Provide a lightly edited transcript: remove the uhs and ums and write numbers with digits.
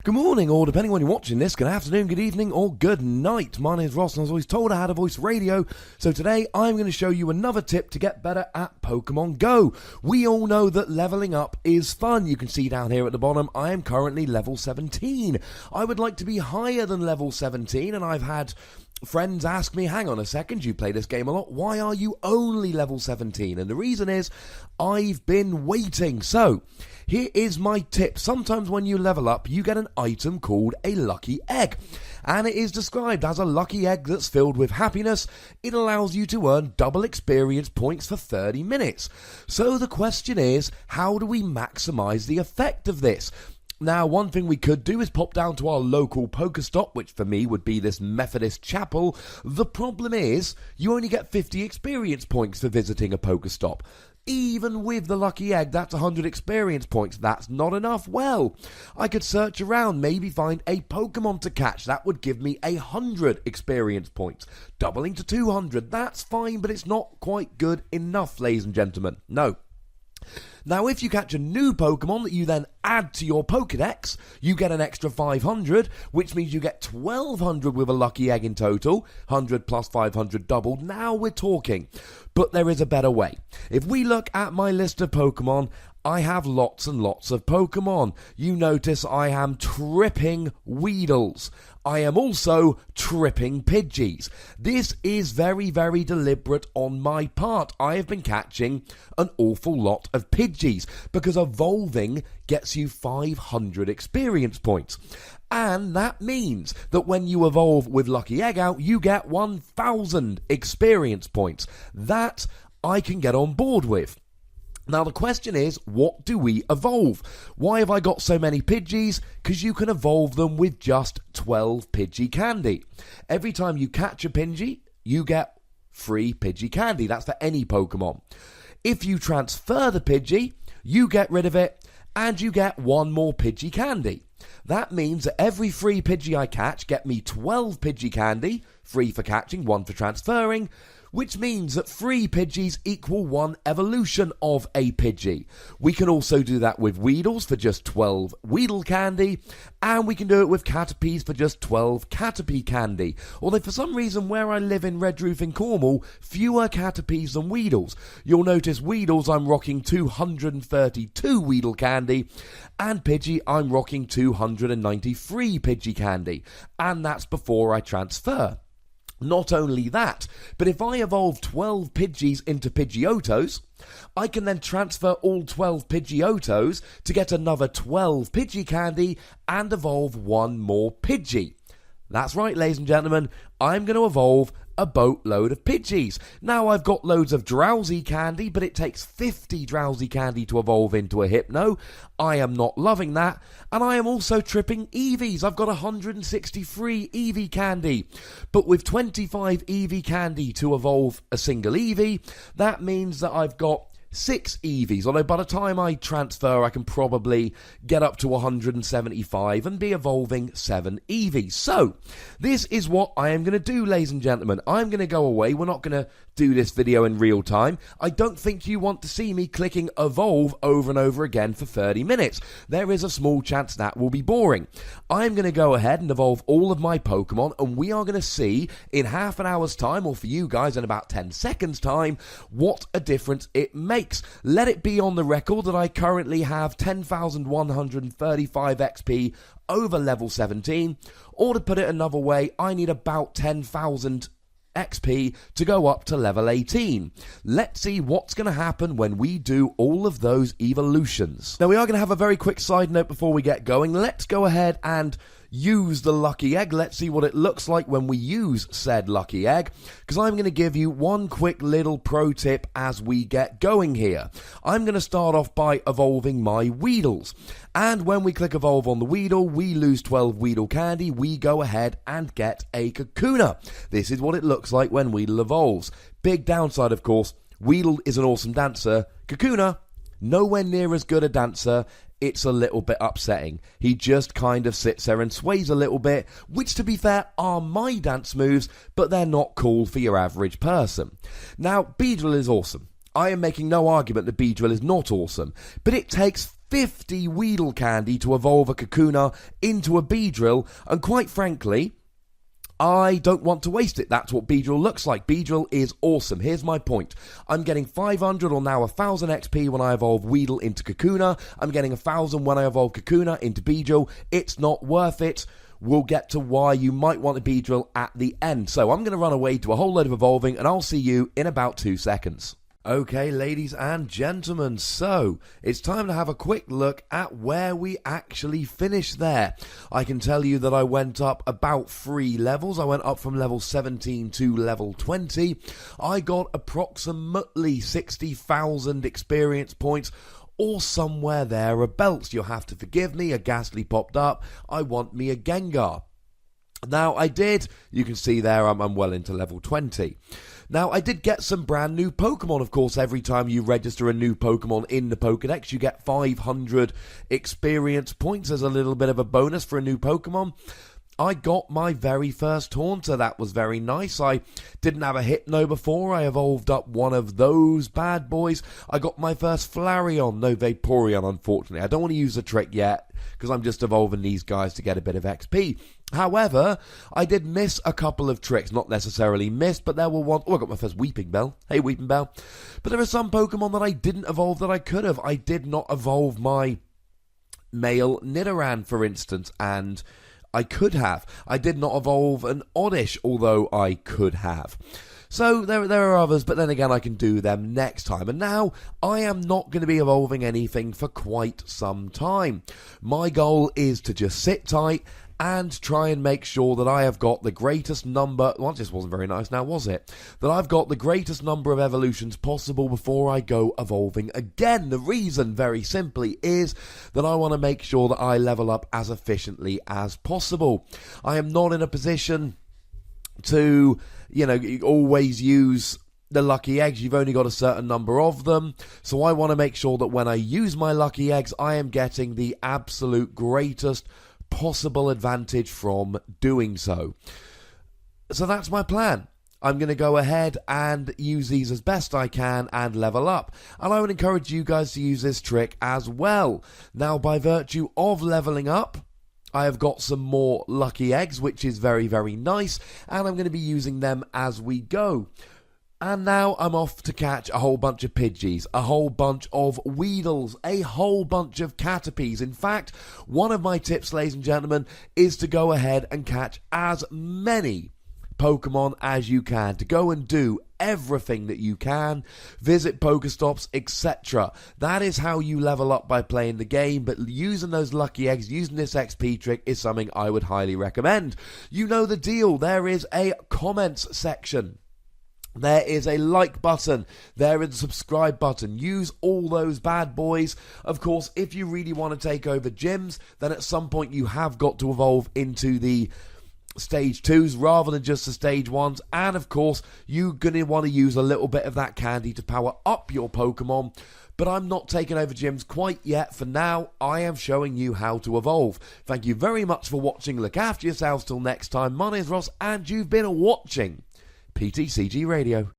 Good morning, or depending on when you're watching this, good afternoon, good evening, or good night. My name is Ross, and I was always told I had a voice radio, so today I'm going to show you another tip to get better at Pokemon Go. We all know that leveling up is fun. You can see down here at the bottom, I am currently level 17. I would like to be higher than level 17, and I've had friends ask me, hang on a second, you play this game a lot, why are you only level 17? And the reason is, I've been waiting. So, here is my tip. Sometimes when you level up, you get an item called a lucky egg. And it is described as a lucky egg that's filled with happiness. It allows you to earn double experience points for 30 minutes. So the question is, how do we maximize the effect of this? Now, one thing we could do is pop down to our local Pokestop, which for me would be this Methodist chapel. The problem is, you only get 50 experience points for visiting a Pokestop. Even with the lucky egg, that's 100 experience points. That's not enough. Well, I could search around, maybe find a Pokemon to catch. That would give me 100 experience points. Doubling to 200, that's fine, but it's not quite good enough, ladies and gentlemen. No. Now, if you catch a new Pokemon that you then add to your Pokedex, you get an extra 500, which means you get 1200 with a lucky egg in total. 100 plus 500 doubled. Now we're talking. But there is a better way. If we look at my list of Pokemon, I have lots and lots of Pokemon. You notice I am tripping Weedles. I am also tripping Pidgeys. This is very, very deliberate on my part. I have been catching an awful lot of Pidgeys because evolving gets you 500 experience points. And that means that when you evolve with Lucky Egg out, you get 1000 experience points. That I can get on board with. Now the question is, what do we evolve? Why have I got so many Pidgeys? Because you can evolve them with just 12 Pidgey candy. Every time you catch a Pidgey, you get free Pidgey candy. That's for any Pokemon. If you transfer the Pidgey, you get rid of it, and you get one more Pidgey candy. That means that every free Pidgey I catch get me 12 Pidgey candy, free for catching, one for transferring, which means that 3 Pidgeys equal 1 evolution of a Pidgey. We can also do that with Weedles for just 12 Weedle candy, and we can do it with Caterpies for just 12 Caterpie candy. Although for some reason where I live in Redroof in Cornwall, fewer Caterpies than Weedles. You'll notice Weedles I'm rocking 232 Weedle candy, and Pidgey I'm rocking 293 Pidgey candy, and that's before I transfer. Not only that, but if I evolve 12 Pidgeys into Pidgeotos, I can then transfer all 12 Pidgeotos to get another 12 Pidgey candy and evolve one more Pidgey. That's right, ladies and gentlemen, I'm going to evolve a boatload of Pidgeys. Now I've got loads of Drowsy candy, but it takes 50 Drowsy candy to evolve into a Hypno. I am not loving that. And I am also tripping Eevees. I've got 163 Eevee candy. But with 25 Eevee candy to evolve a single Eevee, that means that I've got 6 Eevees, although by the time I transfer I can probably get up to 175 and be evolving 7 Eevees. So, this is what I am going to do, ladies and gentlemen. I'm going to go away. We're not going to do this video in real time. I don't think you want to see me clicking evolve over and over again for 30 minutes. There is a small chance that will be boring. I'm going to go ahead and evolve all of my Pokemon, and we are going to see in half an hour's time, or for you guys in about 10 seconds time, what a difference it makes. Let it be on the record that I currently have 10,135 XP over level 17, or to put it another way, I need about 10,000 XP to go up to level 18. Let's see what's going to happen when we do all of those evolutions. Now we are going to have a very quick side note before we get going. Let's go ahead and use the lucky egg. Let's see what it looks like when we use said lucky egg, because I'm going to give you one quick little pro tip as we get going here. I'm going to start off by evolving my Weedles, and when we click evolve on the Weedle, we lose 12 Weedle candy. We go ahead and get a Kakuna. This is what it looks like when Weedle evolves. Big downside, of course, Weedle is an awesome dancer. Kakuna, nowhere near as good a dancer. It's a little bit upsetting. He just kind of sits there and sways a little bit, which to be fair are my dance moves, but they're not cool for your average person. Now, Beedrill is awesome. I am making no argument that Beedrill is not awesome, but it takes 50 Weedle candy to evolve a Kakuna into a Beedrill, and quite frankly, I don't want to waste it. That's what Beedrill looks like. Beedrill is awesome. Here's my point. I'm getting 500 or now 1,000 XP when I evolve Weedle into Kakuna. I'm getting 1,000 when I evolve Kakuna into Beedrill. It's not worth it. We'll get to why you might want a Beedrill at the end. So I'm going to run away to a whole load of evolving, and I'll see you in about 2 seconds. Okay, ladies and gentlemen, so it's time to have a quick look at where we actually finished there. I can tell you that I went up about 3 levels. I went up from level 17 to level 20. I got approximately 60,000 experience points, or somewhere thereabouts. You'll have to forgive me, a Ghastly popped up. I want me a Gengar. Now, I did, you can see there, I'm well into level 20. Now, I did get some brand new Pokemon. Of course, every time you register a new Pokemon in the Pokedex, you get 500 experience points as a little bit of a bonus for a new Pokemon. I got my very first Haunter. That was very nice. I didn't have a Hypno before. I evolved up one of those bad boys. I got my first Flareon. No Vaporeon, unfortunately. I don't want to use the trick yet because I'm just evolving these guys to get a bit of XP. However, I did miss a couple of tricks. Not necessarily missed, but there were one. Oh, I got my first Weeping Bell. Hey, Weeping Bell. But there are some Pokemon that I didn't evolve that I could have. I did not evolve my male Nidoran, for instance, and I could have. I did not evolve an Oddish, although I could have. So there are others, but then again I can do them next time. And now I am not going to be evolving anything for quite some time. My goal is to just sit tight and try and make sure that I have got the greatest number. Well, this wasn't very nice now, was it? That I've got the greatest number of evolutions possible before I go evolving again. The reason, very simply, is that I want to make sure that I level up as efficiently as possible. I am not in a position to, always use the lucky eggs. You've only got a certain number of them, so I want to make sure that when I use my lucky eggs, I am getting the absolute greatest possible advantage from doing so. So that's my plan. I'm going to go ahead and use these as best I can and level up. And I would encourage you guys to use this trick as well. Now, by virtue of leveling up, I have got some more lucky eggs, which is very, very nice. And I'm going to be using them as we go. And now I'm off to catch a whole bunch of Pidgeys, a whole bunch of Weedles, a whole bunch of Caterpies. In fact, one of my tips, ladies and gentlemen, is to go ahead and catch as many Pokemon as you can, to go and do everything that you can, visit Pokestops, etc. That is how you level up by playing the game, but using those lucky eggs, using this XP trick is something I would highly recommend. You know the deal, there is a comments section. There is a like button, there is a subscribe button. Use all those bad boys. Of course, if you really want to take over gyms, then at some point you have got to evolve into the stage 2s rather than just the stage 1s. And of course, you're going to want to use a little bit of that candy to power up your Pokemon. But I'm not taking over gyms quite yet. For now, I am showing you how to evolve. Thank you very much for watching. Look after yourselves till next time. My name is Ross, and you've been watching PTCG Radio.